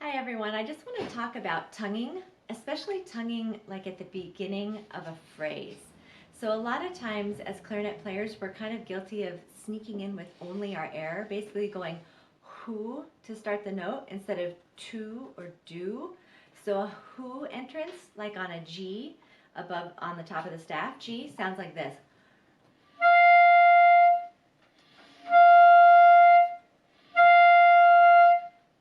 Hi everyone, I just want to talk about tonguing, especially tonguing like at the beginning of a phrase. So a lot of times as clarinet players, we're kind of guilty of sneaking in with only our air, basically going who to start the note instead of to or do. So a who entrance, like on a G above on the top of the staff, G sounds like this.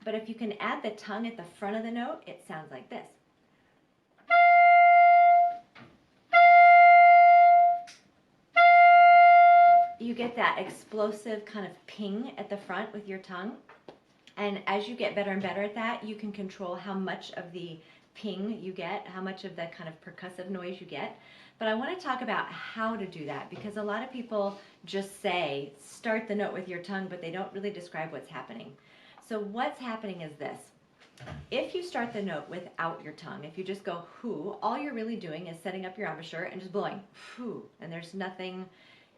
But if you can add the tongue at the front of the note, it sounds like this. You get that explosive kind of ping at the front with your tongue. And as you get better and better at that, you can control how much of the ping you get, how much of the kind of percussive noise you get. But I want to talk about how to do that, because a lot of people just say, start the note with your tongue, but they don't really describe what's happening. So what's happening is this. If you start the note without your tongue, if you just go who, all you're really doing is setting up your embouchure and just blowing who, and there's nothing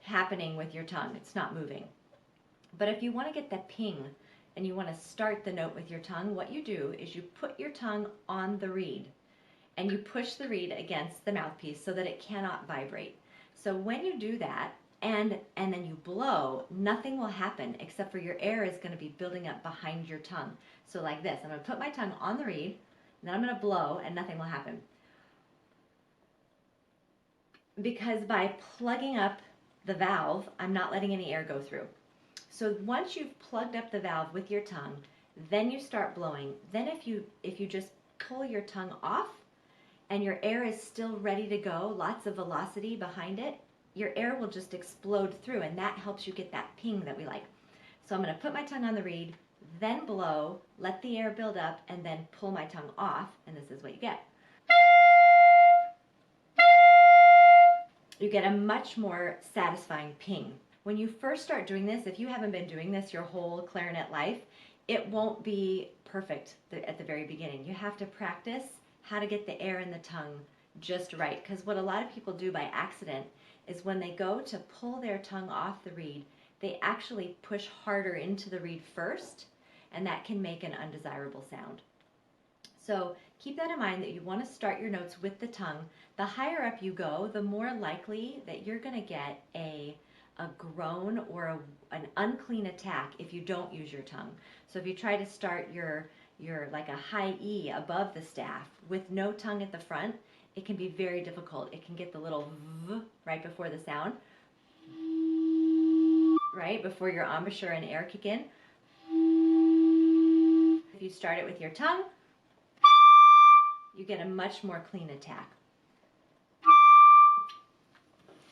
happening with your tongue. It's not moving. But if you want to get that ping and you want to start the note with your tongue, what you do is you put your tongue on the reed and you push the reed against the mouthpiece so that it cannot vibrate. So when you do that, and then you blow, nothing will happen except for your air is going to be building up behind your tongue. So like this, I'm going to put my tongue on the reed, and then I'm going to blow, and nothing will happen. Because by plugging up the valve, I'm not letting any air go through. So once you've plugged up the valve with your tongue, then you start blowing. Then if you just pull your tongue off, and your air is still ready to go, lots of velocity behind it, your air will just explode through, and that helps you get that ping that we like. So I'm going to put my tongue on the reed, then blow, let the air build up, and then pull my tongue off, and this is what you get. You get a much more satisfying ping. When you first start doing this, if you haven't been doing this your whole clarinet life, it won't be perfect at the very beginning. You have to practice how to get the air in the tongue just right, because what a lot of people do by accident is when they go to pull their tongue off the reed, they actually push harder into the reed first, and that can make an undesirable sound. So keep that in mind, that you want to start your notes with the tongue. The higher up you go, the more likely that you're going to get a groan or an unclean attack if you don't use your tongue. So if you try to start your like a high E above the staff with no tongue at the front, it can be very difficult. It can get the little V right before the sound, right before your embouchure and air kick in. If you start it with your tongue, you get a much more clean attack.